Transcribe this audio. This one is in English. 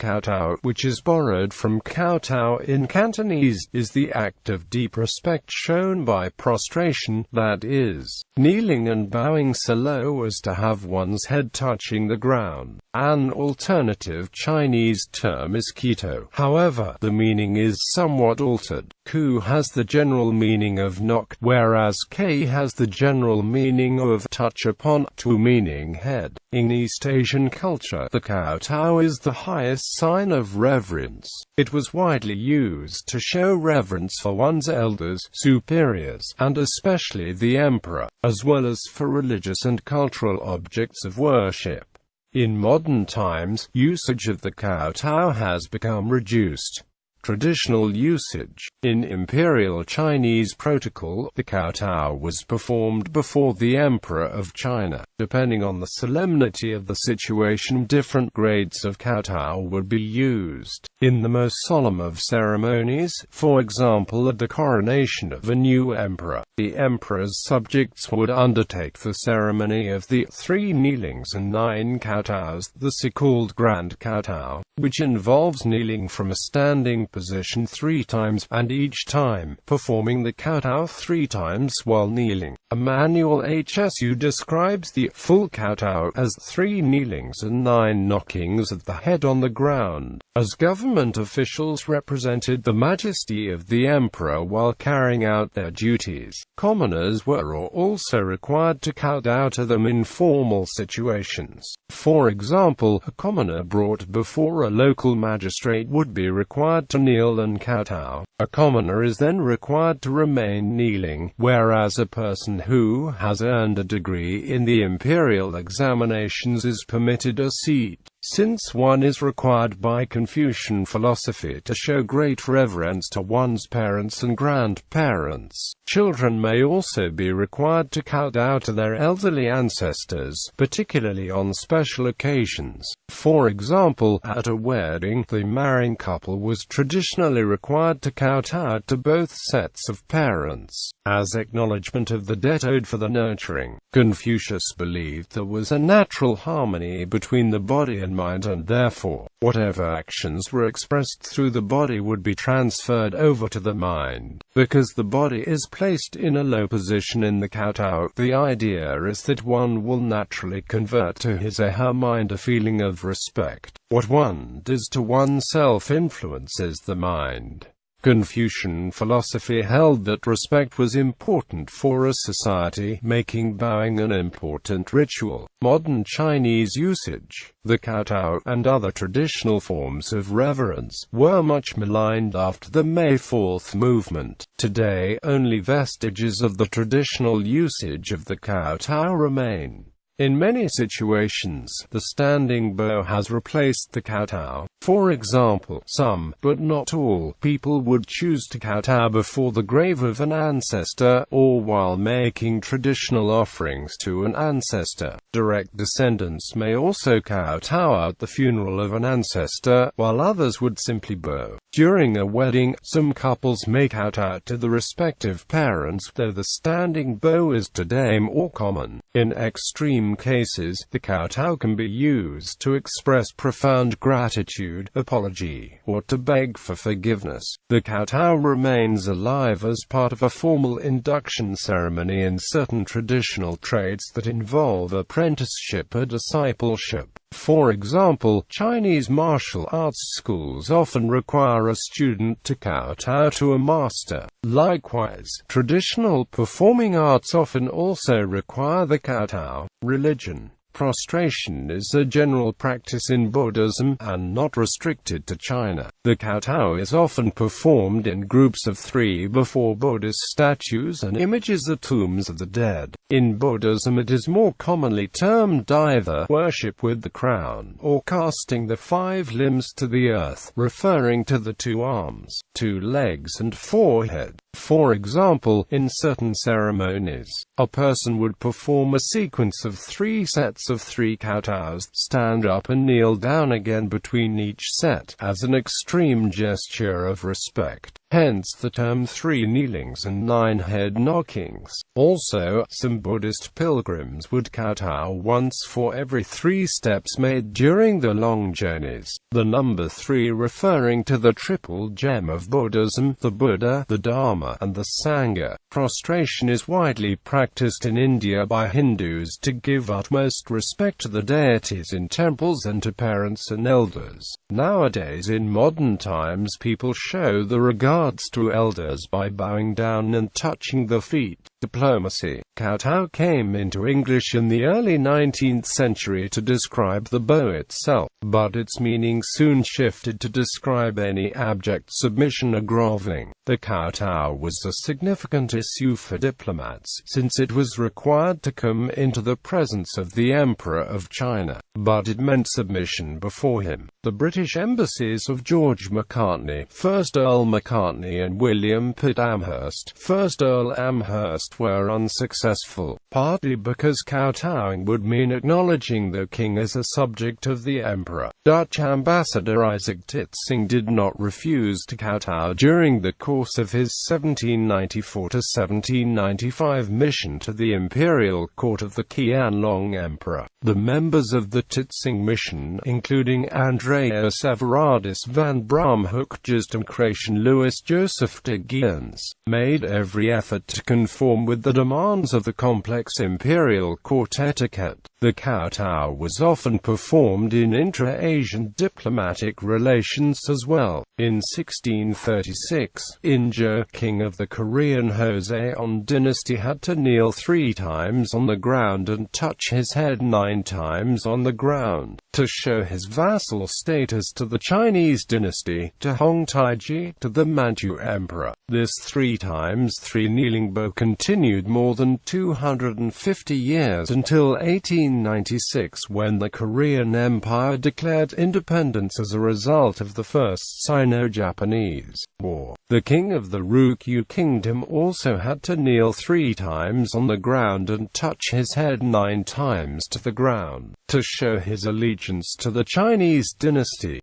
Kowtow, which is borrowed from Kowtow in Cantonese, is the act of deep respect shown by prostration, that is, kneeling and bowing so low as to have one's head touching the ground. An alternative Chinese term is ketou. However, the meaning is somewhat altered. Ku has the general meaning of knock, whereas K has the general meaning of touch upon, tu meaning head. In East Asian culture, the Kowtow is the highest sign of reverence. It was widely used to show reverence for one's elders, superiors, and especially the emperor, as well as for religious and cultural objects of worship. In modern times, usage of the Kowtow has become reduced. Traditional usage. In Imperial Chinese protocol, the Kowtow was performed before the Emperor of China. Depending on the solemnity of the situation, different grades of Kowtow would be used. In the most solemn of ceremonies, for example at the coronation of a new emperor, the emperor's subjects would undertake the ceremony of the 3 kneelings and 9 kowtows, the so-called grand Cowtow, which involves kneeling from a standing position 3 times, and each time, performing the Cowtow 3 times while kneeling. A manual HSU describes the full Cowtow as 3 kneelings and 9 knockings of the head on the ground, as government officials represented the majesty of the emperor while carrying out their duties. Commoners were also required to kowtow to them in formal situations. For example, a commoner brought before a local magistrate would be required to kneel and kowtow. A commoner is then required to remain kneeling, whereas a person who has earned a degree in the imperial examinations is permitted a seat. Since one is required by Confucian philosophy to show great reverence to one's parents and grandparents, children may also be required to kowtow to their elderly ancestors, particularly on special occasions. For example, at a wedding, the marrying couple was traditionally required to kowtow to both sets of parents, as acknowledgement of the debt owed for the nurturing. Confucius believed there was a natural harmony between the body and mind, and therefore, whatever actions were expressed through the body would be transferred over to the mind. Because the body is placed in a low position in the Kowtow, the idea is that one will naturally convert to his or her mind a feeling of respect. What one does to oneself influences the mind. Confucian philosophy held that respect was important for a society, making bowing an important ritual. Modern Chinese usage, the Kowtow, and other traditional forms of reverence, were much maligned after the May 4th movement. Today, only vestiges of the traditional usage of the Kowtow remain. In many situations, the standing bow has replaced the Kowtow. For example, some, but not all, people would choose to kowtow before the grave of an ancestor, or while making traditional offerings to an ancestor. Direct descendants may also kowtow at the funeral of an ancestor, while others would simply bow. During a wedding, some couples may kowtow to the respective parents, though the standing bow is today more common. In extreme cases, the Kowtow can be used to express profound gratitude, apology, or to beg for forgiveness. The Kowtow remains alive as part of a formal induction ceremony in certain traditional trades that involve apprenticeship or discipleship. For example, Chinese martial arts schools often require a student to kowtow to a master. Likewise, traditional performing arts often also require the kowtow. Religion. Prostration is a general practice in Buddhism, and not restricted to China. The Kowtow is often performed in groups of 3 before Buddhist statues and images or tombs of the dead. In Buddhism it is more commonly termed either worship with the crown, or casting the 5 limbs to the earth, referring to the 2 arms, 2 legs and forehead. For example, in certain ceremonies, a person would perform a sequence of 3 sets of 3 kowtows, stand up and kneel down again between each set, as an extreme gesture of respect. hence the term 3 kneelings and 9 head knockings. Also, some Buddhist pilgrims would kowtow once for every 3 steps made during the long journeys, the number 3 referring to the triple gem of Buddhism, the Buddha, the Dharma, and the Sangha. Prostration is widely practiced in India by Hindus to give utmost respect to the deities in temples and to parents and elders. Nowadays, in modern times, people show the regards to elders by bowing down and touching the feet. Diplomacy. Kowtow came into English in the early 19th century to describe the bow itself, but its meaning soon shifted to describe any abject submission or groveling. The kowtow was a significant issue for diplomats, since it was required to come into the presence of the Emperor of China, but it meant submission before him. The British embassies of George Macartney, 1st Earl Macartney, and William Pitt Amherst, 1st Earl Amherst, were unsuccessful, partly because kowtowing would mean acknowledging the king as a subject of the emperor. Dutch ambassador Isaac Titsing did not refuse to kowtow during the course of his 1794–1795 mission to the imperial court of the Qianlong emperor. The members of the Titsing mission, including Andreas Everardus van Bramhoekjest and Christian Louis Joseph de Giens, made every effort to conform with the demands of the complex imperial court etiquette. The kowtow was often performed in intra-Asian diplomatic relations as well. In 1636, Injo, king of the Korean Joseon dynasty, had to kneel 3 times on the ground and touch his head 9 times on the ground, to show his vassal status to the Chinese dynasty, to Hong Taiji, to the Manchu emperor. This 3 times 3 kneeling bow continued more than 250 years until 1896, when the Korean Empire declared independence as a result of the First Sino-Japanese War. The king of the Ryukyu kingdom also had to kneel 3 times on the ground and touch his head 9 times to the ground, to show his allegiance to the Chinese dynasty.